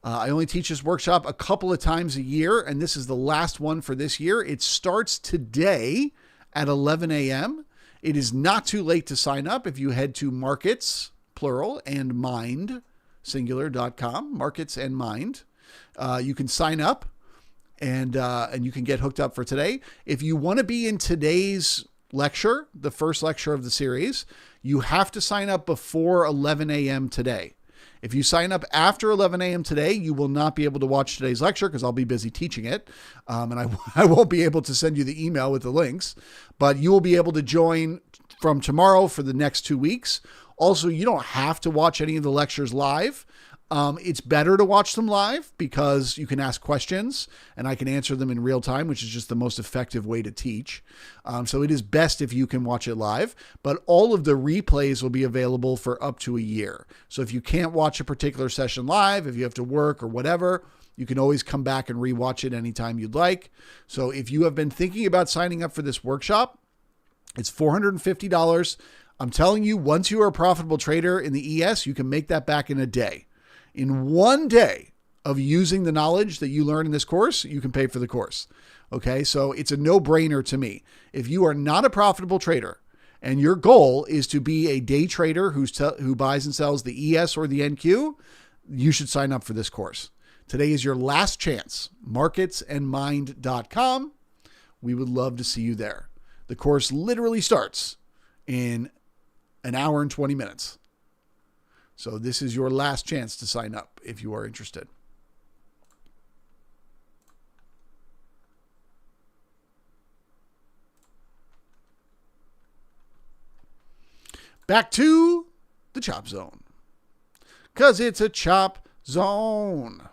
Speaker 1: I only teach this workshop a couple of times a year, and this is the last one for this year. It starts today at 11 a.m. It is not too late to sign up if you head to markets, plural, and mind, singular.com, markets and mind. You can sign up and you can get hooked up for today. If you want to be in today's lecture, the first lecture of the series, you have to sign up before 11 a.m. today. If you sign up after 11 a.m. today, you will not be able to watch today's lecture because I'll be busy teaching it. And I won't be able to send you the email with the links, but you will be able to join from tomorrow for the next 2 weeks. Also, you don't have to watch any of the lectures live. It's better to watch them live because you can ask questions and I can answer them in real time, which is just the most effective way to teach. So it is best if you can watch it live, but all of the replays will be available for up to a year. So if you can't watch a particular session live, if you have to work or whatever, you can always come back and rewatch it anytime you'd like. So if you have been thinking about signing up for this workshop, it's $450. I'm telling you, once you are a profitable trader in the ES, you can make that back in a day. In 1 day of using the knowledge that you learn in this course, you can pay for the course. Okay, so it's a no-brainer to me. If you are not a profitable trader and your goal is to be a day trader who buys and sells the ES or the NQ, you should sign up for this course. Today is your last chance. marketsandmind.com. We would love to see you there. The course literally starts in an hour and 20 minutes. So this is your last chance to sign up if you are interested. Back to the chop zone, because it's a chop zone.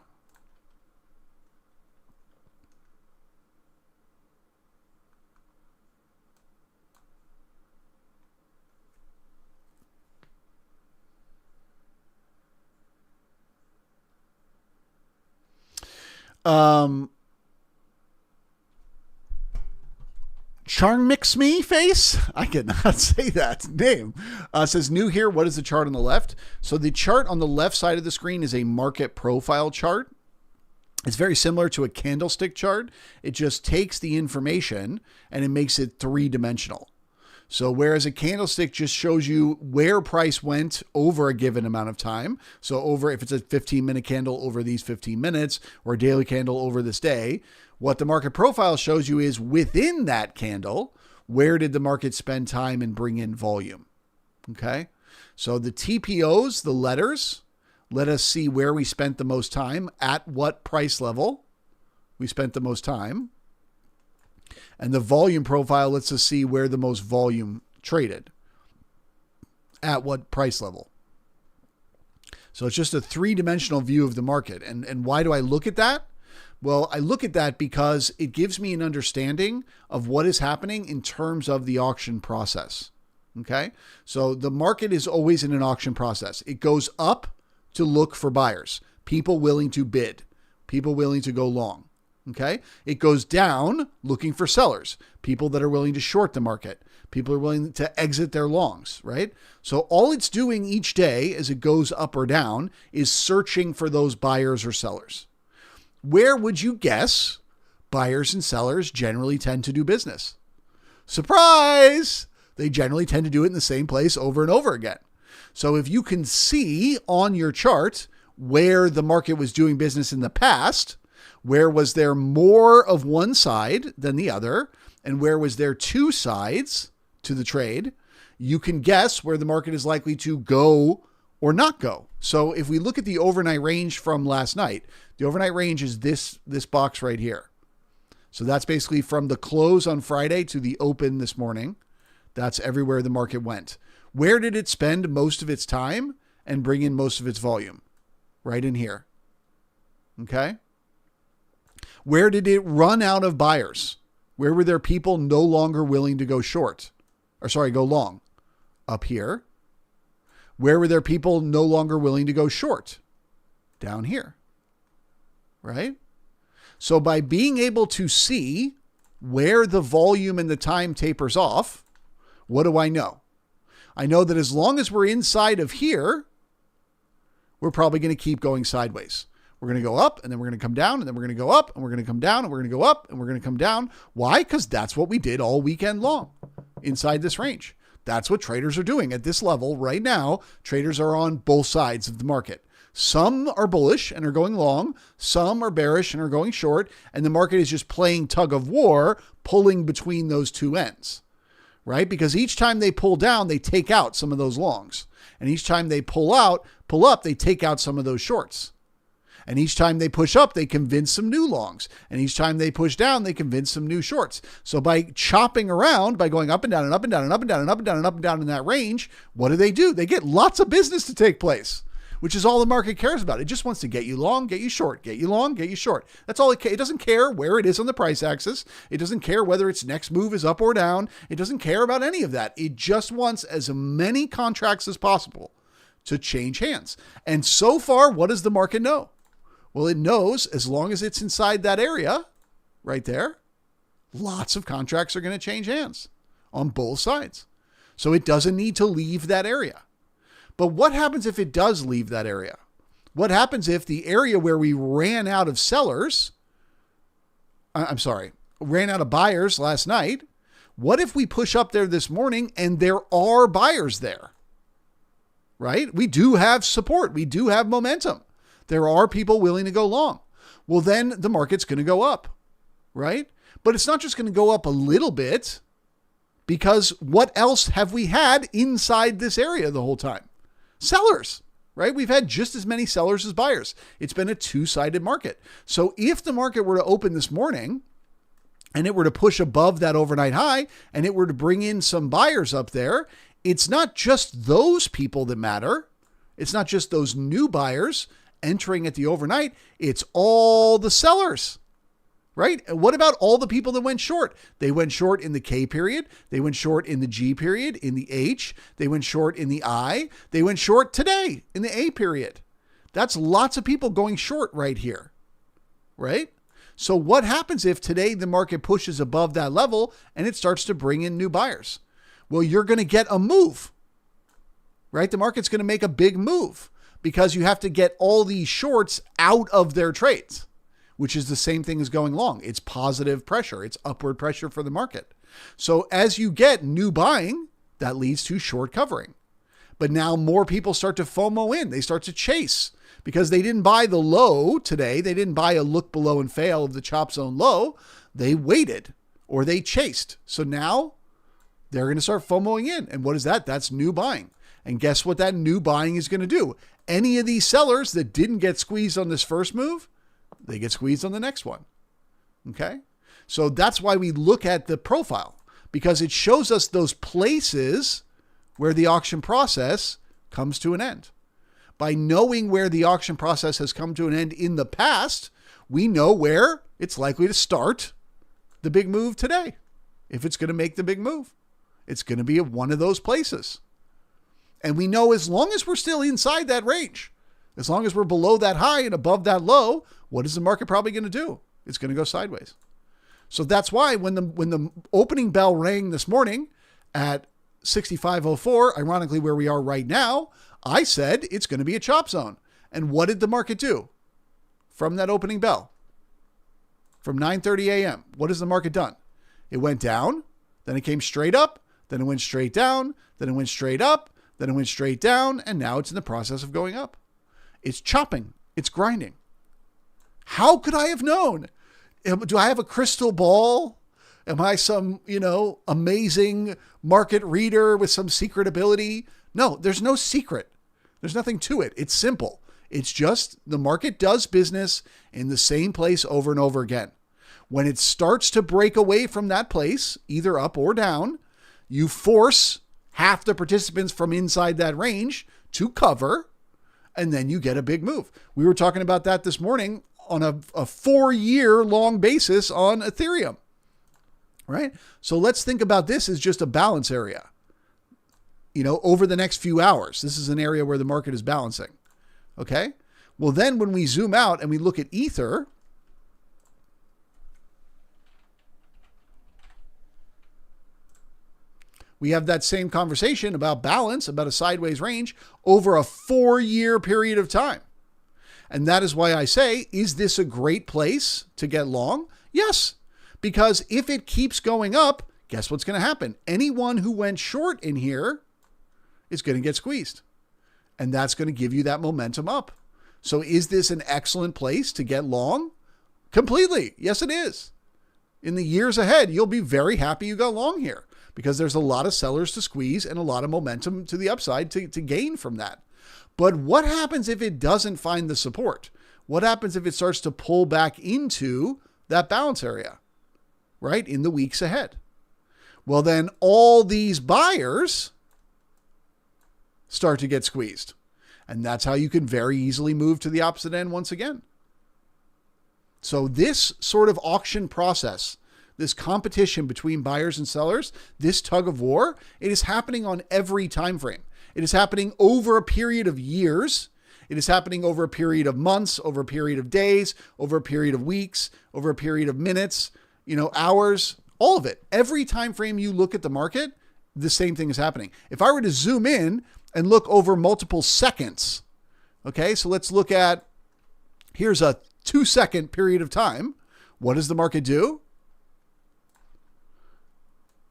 Speaker 1: Charm mix me face. I cannot say that name. Says new here. What is the chart on the left? So the chart on the left side of the screen is a market profile chart. It's very similar to a candlestick chart. It just takes the information and it makes it three-dimensional. So whereas a candlestick just shows you where price went over a given amount of time. So over, if it's a 15-minute candle over these 15 minutes or a daily candle over this day, what the market profile shows you is within that candle, where did the market spend time and bring in volume? Okay. So the TPOs, the letters, let us see where we spent the most time, at what price level we spent the most time. And the volume profile lets us see where the most volume traded, at what price level. So it's just a three-dimensional view of the market. And why do I look at that? Well, I look at that because it gives me an understanding of what is happening in terms of the auction process. Okay. So the market is always in an auction process. It goes up to look for buyers, people willing to bid, people willing to go long. Okay. It goes down looking for sellers, people that are willing to short the market, people are willing to exit their longs, right? So all it's doing each day as it goes up or down is searching for those buyers or sellers. Where would you guess buyers and sellers generally tend to do business? Surprise! They generally tend to do it in the same place over and over again. So if you can see on your chart where the market was doing business in the past, where was there more of one side than the other, and where was there two sides to the trade, you can guess where the market is likely to go or not go. So if we look at the overnight range from last night, the overnight range is this box right here. So that's basically from the close on Friday to the open this morning. That's everywhere the market went. Where did it spend most of its time and bring in most of its volume? Right in here. Okay. Where did it run out of buyers? Where were there people no longer willing to go short? Go long? Up here. Where were there people no longer willing to go short? Down here. Right? So by being able to see where the volume and the time tapers off, what do I know? I know that as long as we're inside of here, we're probably going to keep going sideways. We're going to go up and then we're going to come down and then we're going to go up and we're going to come down and we're going to go up and we're going to come down. Why? Because that's what we did all weekend long inside this range. That's what traders are doing at this level right now. Traders are on both sides of the market. Some are bullish and are going long. Some are bearish and are going short. And the market is just playing tug of war, pulling between those two ends, right? Because each time they pull down, they take out some of those longs. And each time they pull up, they take out some of those shorts. And each time they push up, they convince some new longs. And each time they push down, they convince some new shorts. So by chopping around, by going up and down and up and down and up and down and up and down and up and down in that range, what do? They get lots of business to take place. which is all the market cares about. It just wants to get you long, get you short, get you long, get you short. That's all it doesn't care where it is on the price axis. It doesn't care whether its next move is up or down. It doesn't care about any of that. It just wants as many contracts as possible to change hands. And so far, what does the market know? Well, it knows as long as it's inside that area right there, lots of contracts are going to change hands on both sides. So it doesn't need to leave that area. But what happens if it does leave that area? What happens if the area where we ran out of ran out of buyers last night? What if we push up there this morning and there are buyers there? Right? We do have support. We do have momentum. There are people willing to go long. Well, then the market's going to go up, right? But it's not just going to go up a little bit, because what else have we had inside this area the whole time? Sellers, right? We've had just as many sellers as buyers. It's been a two-sided market. So if the market were to open this morning and it were to push above that overnight high and it were to bring in some buyers up there, it's not just those people that matter. It's not just those new buyers entering at the overnight. It's all the sellers, right? And what about all the people that went short? They went short in the K period. They went short in the G period, in the H. They went short in the I. They went short today in the A period. That's lots of people going short right here, right? So what happens if today the market pushes above that level and it starts to bring in new buyers? Well, you're going to get a move, right? The market's going to make a big move because you have to get all these shorts out of their trades, which is the same thing as going long. It's positive pressure. It's upward pressure for the market. So as you get new buying, that leads to short covering. But now more people start to FOMO in. They start to chase because they didn't buy the low today. They didn't buy a look below and fail of the chop zone low. They waited or they chased. So now they're going to start FOMOing in. And what is that? That's new buying. And guess what that new buying is going to do? Any of these sellers that didn't get squeezed on this first move, they get squeezed on the next one. Okay. So that's why we look at the profile, because it shows us those places where the auction process comes to an end. By knowing where the auction process has come to an end in the past, we know where it's likely to start the big move today. If it's going to make the big move, it's going to be at one of those places. And we know as long as we're still inside that range, as long as we're below that high and above that low, what is the market probably going to do? It's going to go sideways. So that's why when the opening bell rang this morning at 65.04, ironically where we are right now, I said it's going to be a chop zone. And what did the market do from that opening bell? From 9:30 a.m., what has the market done? It went down, then it came straight up, then it went straight down, then it went straight up, then it went straight down, and now it's in the process of going up. It's chopping. It's grinding. How could I have known? Do I have a crystal ball? Am I some, amazing market reader with some secret ability? No, there's no secret. There's nothing to it. It's simple. It's just the market does business in the same place over and over again. When it starts to break away from that place, either up or down, you force half the participants from inside that range to cover, and then you get a big move. We were talking about that this morning on a 4-year long basis on Ethereum, right? So let's think about this as just a balance area, over the next few hours. This is an area where the market is balancing. Okay. Well, then when we zoom out and we look at Ether, we have that same conversation about balance, about a sideways range over a 4-year period of time. And that is why I say, is this a great place to get long? Yes, because if it keeps going up, guess what's going to happen? Anyone who went short in here is going to get squeezed. And that's going to give you that momentum up. So is this an excellent place to get long? Completely. Yes, it is. In the years ahead, you'll be very happy you got long here because there's a lot of sellers to squeeze and a lot of momentum to the upside to gain from that. But what happens if it doesn't find the support? What happens if it starts to pull back into that balance area, right, in the weeks ahead? Well, then all these buyers start to get squeezed. And that's how you can very easily move to the opposite end once again. So this sort of auction process, this competition between buyers and sellers, this tug of war, it is happening on every time frame. It is happening over a period of years. It is happening over a period of months, over a period of days, over a period of weeks, over a period of minutes, hours, all of it. Every time frame you look at the market, the same thing is happening. If I were to zoom in and look over multiple seconds, okay, so let's look at, here's a 2-second period of time. What does the market do?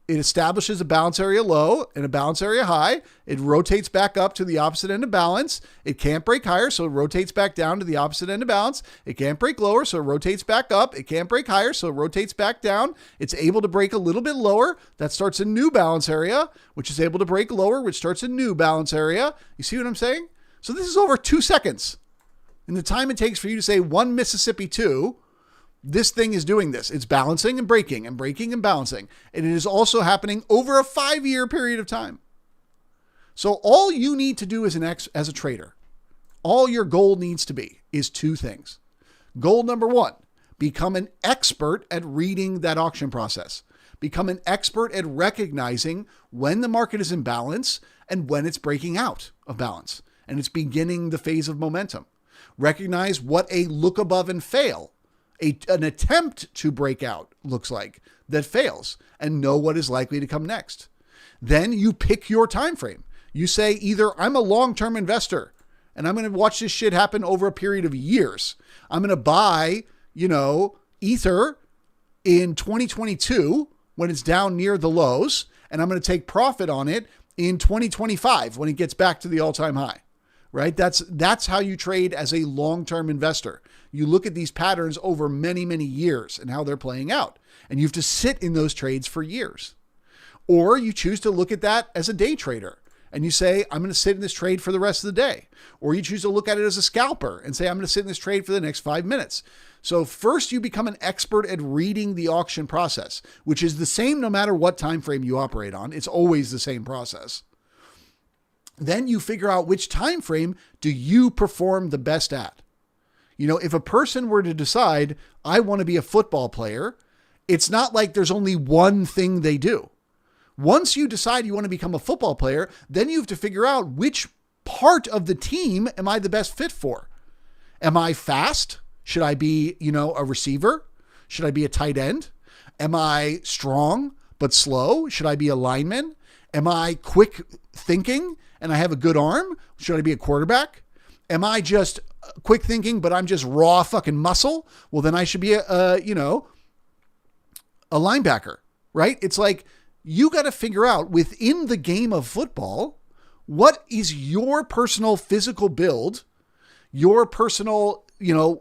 Speaker 1: It establishes a balance area low and a balance area high. It rotates back up to the opposite end of balance. It can't break higher, so it rotates back down to the opposite end of balance. It can't break lower, so it rotates back up. It can't break higher, so it rotates back down. It's able to break a little bit lower. That starts a new balance area, which is able to break lower, which starts a new balance area. You see what I'm saying? So this is over 2 seconds. And the time it takes for you to say 1 Mississippi 2, this thing is doing this. It's balancing and breaking and breaking and balancing. And it is also happening over a 5-year period of time. So all you need to do as a trader, all your goal needs to be is 2 things. Goal number 1, become an expert at reading that auction process. Become an expert at recognizing when the market is in balance and when it's breaking out of balance and it's beginning the phase of momentum. Recognize what a look above and fail, an attempt to break out looks like that fails, and know what is likely to come next. Then you pick your time frame. You say either I'm a long-term investor and I'm going to watch this shit happen over a period of years. I'm going to buy, Ether in 2022 when it's down near the lows, and I'm going to take profit on it in 2025 when it gets back to the all-time high. Right? That's how you trade as a long-term investor. You look at these patterns over many, many years and how they're playing out. And you have to sit in those trades for years. Or you choose to look at that as a day trader and you say, I'm going to sit in this trade for the rest of the day. Or you choose to look at it as a scalper and say, I'm going to sit in this trade for the next 5 minutes. So first you become an expert at reading the auction process, which is the same no matter what time frame you operate on. It's always the same process. Then you figure out which time frame do you perform the best at. If a person were to decide, I want to be a football player, it's not like there's only one thing they do. Once you decide you want to become a football player, then you have to figure out which part of the team am I the best fit for. Am I fast? Should I be, a receiver? Should I be a tight end? Am I strong but slow? Should I be a lineman? Am I quick thinking and I have a good arm? Should I be a quarterback? Am I just quick thinking, but I'm just raw fucking muscle? Well, then I should be a linebacker, right? It's like you got to figure out within the game of football, what is your personal physical build, your personal,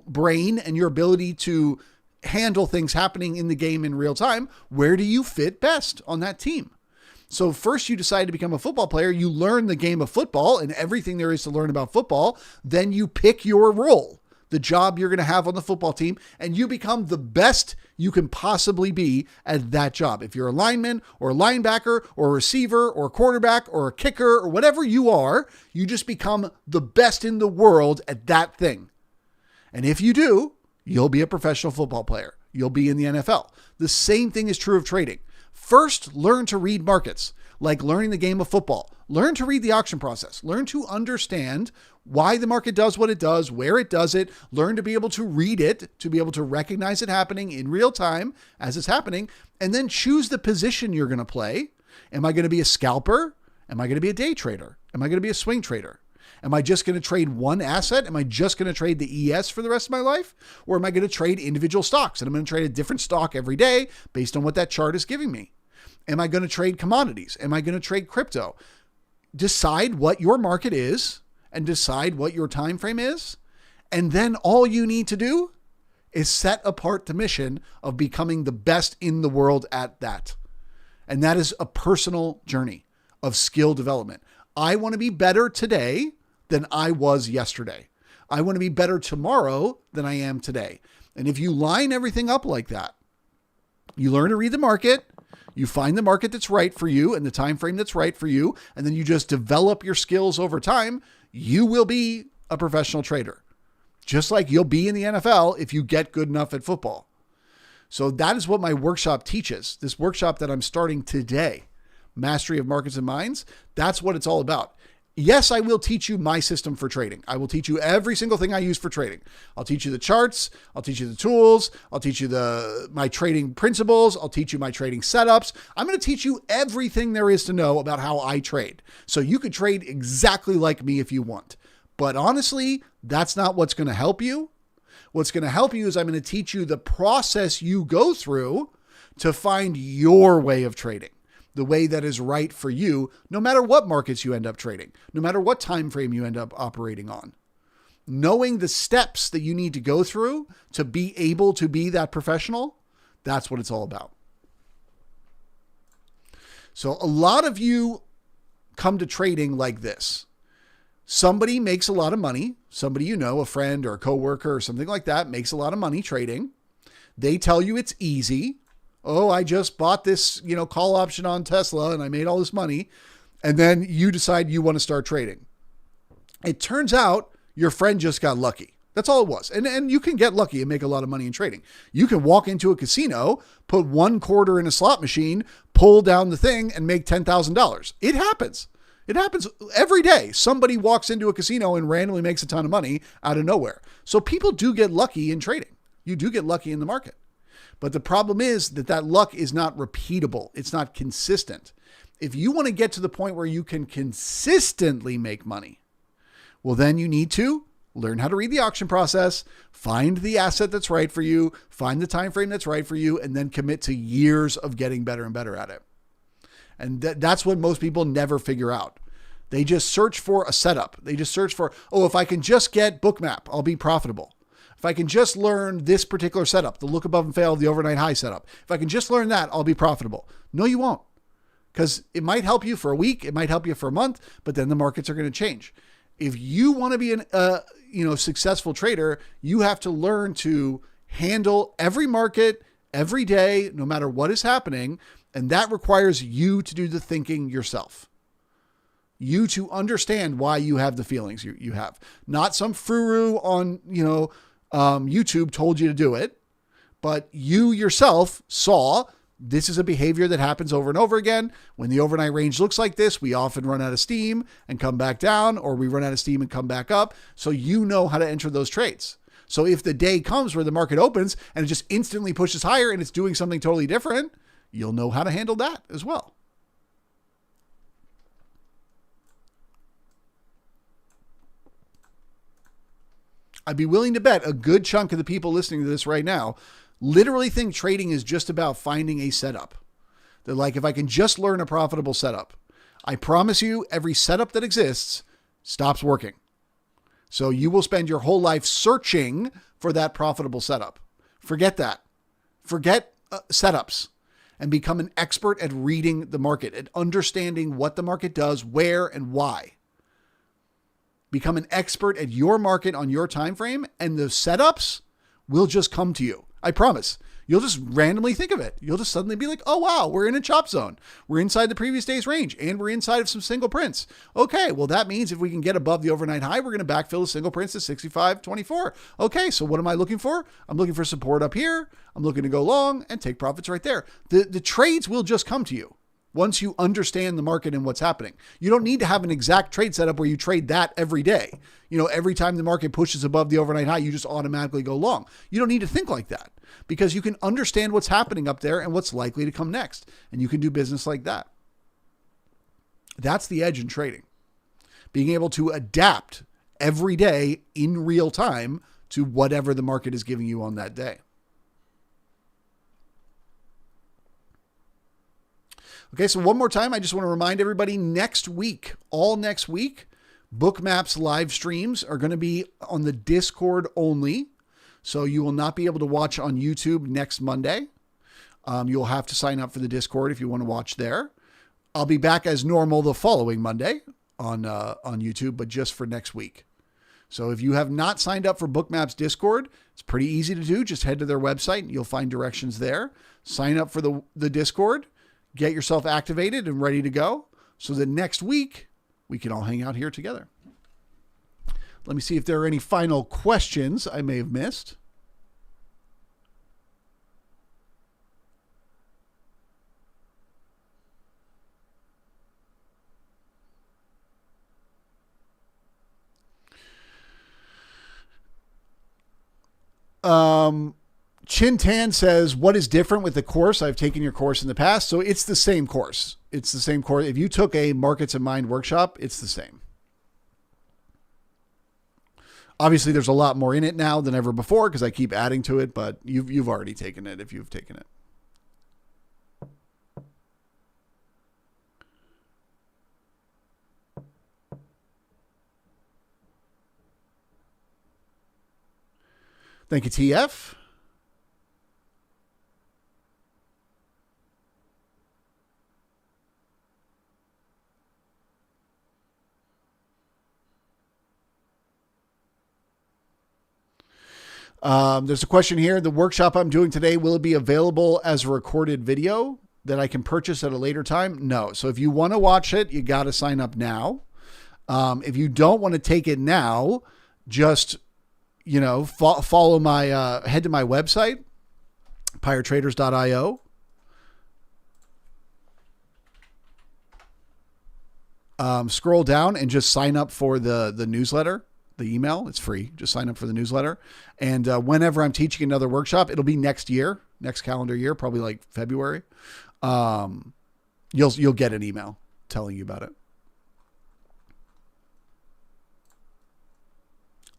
Speaker 1: brain and your ability to handle things happening in the game in real time. Where do you fit best on that team? So first you decide to become a football player, you learn the game of football and everything there is to learn about football. Then you pick your role, the job you're going to have on the football team, and you become the best you can possibly be at that job. If you're a lineman or a linebacker or a receiver or a quarterback or a kicker or whatever you are, you just become the best in the world at that thing. And if you do, you'll be a professional football player. You'll be in the NFL. The same thing is true of trading. First, learn to read markets, like learning the game of football. Learn to read the auction process. Learn to understand why the market does what it does, where it does it. Learn to be able to read it, to be able to recognize it happening in real time as it's happening, and then choose the position you're going to play. Am I going to be a scalper? Am I going to be a day trader? Am I going to be a swing trader? Am I just going to trade one asset? Am I just going to trade the ES for the rest of my life? Or am I going to trade individual stocks? And I'm going to trade a different stock every day based on what that chart is giving me. Am I going to trade commodities? Am I going to trade crypto? Decide what your market is and decide what your time frame is. And then all you need to do is set apart the mission of becoming the best in the world at that. And that is a personal journey of skill development. I want to be better today than I was yesterday. I want to be better tomorrow than I am today. And if you line everything up like that, you learn to read the market, you find the market that's right for you and the time frame that's right for you, and then you just develop your skills over time, you will be a professional trader, just like you'll be in the NFL if you get good enough at football. So that is what my workshop teaches. This workshop that I'm starting today, Mastery of Markets and Minds, that's what it's all about. Yes, I will teach you my system for trading. I will teach you every single thing I use for trading. I'll teach you the charts. I'll teach you the tools. I'll teach you my trading principles. I'll teach you my trading setups. I'm going to teach you everything there is to know about how I trade. So you could trade exactly like me if you want. But honestly, that's not what's going to help you. What's going to help you is I'm going to teach you the process you go through to find your way of trading. The way that is right for you, no matter what markets you end up trading, no matter what time frame you end up operating on. Knowing the steps that you need to go through to be able to be that professional, that's what it's all about. So a lot of you come to trading like this. Somebody makes a lot of money. Somebody you know, a friend or a coworker or something like that, makes a lot of money trading. They tell you it's easy. Oh, I just bought this, call option on Tesla and I made all this money. And then you decide you want to start trading. It turns out your friend just got lucky. That's all it was. And you can get lucky and make a lot of money in trading. You can walk into a casino, put 1 quarter in a slot machine, pull down the thing and make $10,000. It happens. It happens every day. Somebody walks into a casino and randomly makes a ton of money out of nowhere. So people do get lucky in trading. You do get lucky in the market. But the problem is that luck is not repeatable. It's not consistent. If you want to get to the point where you can consistently make money, well, then you need to learn how to read the auction process, find the asset that's right for you, find the time frame that's right for you, and then commit to years of getting better and better at it. And that's what most people never figure out. They just search for a setup. They just search for, if I can just get Bookmap, I'll be profitable. If I can just learn this particular setup, the look above and fail, the overnight high setup, if I can just learn that, I'll be profitable. No, you won't. Because it might help you for a week, it might help you for a month, but then the markets are going to change. If you want to be an successful trader, you have to learn to handle every market, every day, no matter what is happening. And that requires you to do the thinking yourself. You to understand why you have the feelings you have. Not some furu on, YouTube told you to do it, but you yourself saw this is a behavior that happens over and over again. When the overnight range looks like this, we often run out of steam and come back down, or we run out of steam and come back up. So you know how to enter those trades. So if the day comes where the market opens and it just instantly pushes higher and it's doing something totally different, you'll know how to handle that as well. I'd be willing to bet a good chunk of the people listening to this right now literally think trading is just about finding a setup. They're like, if I can just learn a profitable setup, I promise you every setup that exists stops working. So you will spend your whole life searching for that profitable setup. Forget that. Forget setups and become an expert at reading the market and understanding what the market does, where and why. Become an expert at your market on your time frame, and the setups will just come to you. I promise. You'll just randomly think of it. You'll just suddenly be like, oh, wow, we're in a chop zone. We're inside the previous day's range, and we're inside of some single prints. Okay, well, that means if we can get above the overnight high, we're going to backfill the single prints to 65.24. Okay, so what am I looking for? I'm looking for support up here. I'm looking to go long and take profits right there. The trades will just come to you once you understand the market and what's happening. You don't need to have an exact trade setup where you trade that every day. Every time the market pushes above the overnight high, you just automatically go long. You don't need to think like that because you can understand what's happening up there and what's likely to come next. And you can do business like that. That's the edge in trading. Being able to adapt every day in real time to whatever the market is giving you on that day. Okay, so one more time, I just want to remind everybody all next week, Bookmap's live streams are going to be on the Discord only. So you will not be able to watch on YouTube next Monday. You'll have to sign up for the Discord if you want to watch there. I'll be back as normal the following Monday on YouTube, but just for next week. So if you have not signed up for Bookmap's Discord, it's pretty easy to do. Just head to their website and you'll find directions there. Sign up for the Discord. Get yourself activated and ready to go so that next week we can all hang out here together. Let me see if there are any final questions I may have missed. Chin Tan says, what is different with the course? I've taken your course in the past. So it's the same course. It's the same course. If you took a Markets in Mind workshop, it's the same. Obviously, there's a lot more in it now than ever before because I keep adding to it, but you've already taken it if you've taken it. Thank you, TF. There's a question here. The workshop I'm doing today, will it be available as a recorded video that I can purchase at a later time? No. So if you want to watch it, you got to sign up now. If you don't want to take it now, just, follow my, head to my website, piratraders.io. Scroll down and just sign up for the newsletter. The email, it's free. Just sign up for the newsletter. And whenever I'm teaching another workshop, it'll be next calendar year, probably like February. You'll get an email telling you about it.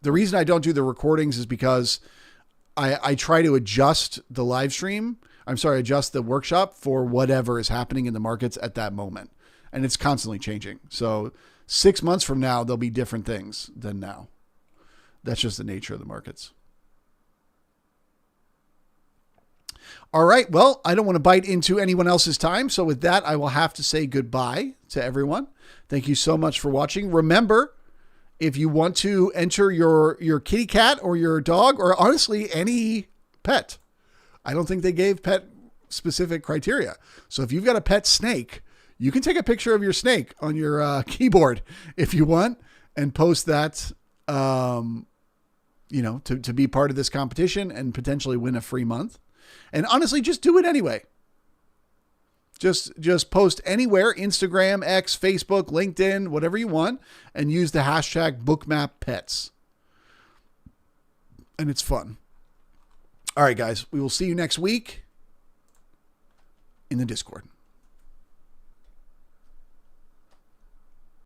Speaker 1: The reason I don't do the recordings is because I try to adjust the live stream. Adjust the workshop for whatever is happening in the markets at that moment. And it's constantly changing. So 6 months from now, there'll be different things than now. That's just the nature of the markets. All right. Well, I don't want to bite into anyone else's time. So with that, I will have to say goodbye to everyone. Thank you so much for watching. Remember, if you want to enter your kitty cat or your dog, or honestly, any pet, I don't think they gave pet specific criteria. So if you've got a pet snake, you can take a picture of your snake on your keyboard if you want and post that, to be part of this competition and potentially win a free month. And honestly, just do it anyway. Just post anywhere, Instagram, X, Facebook, LinkedIn, whatever you want, and use the hashtag BookmapPets. And it's fun. All right, guys, we will see you next week in the Discord.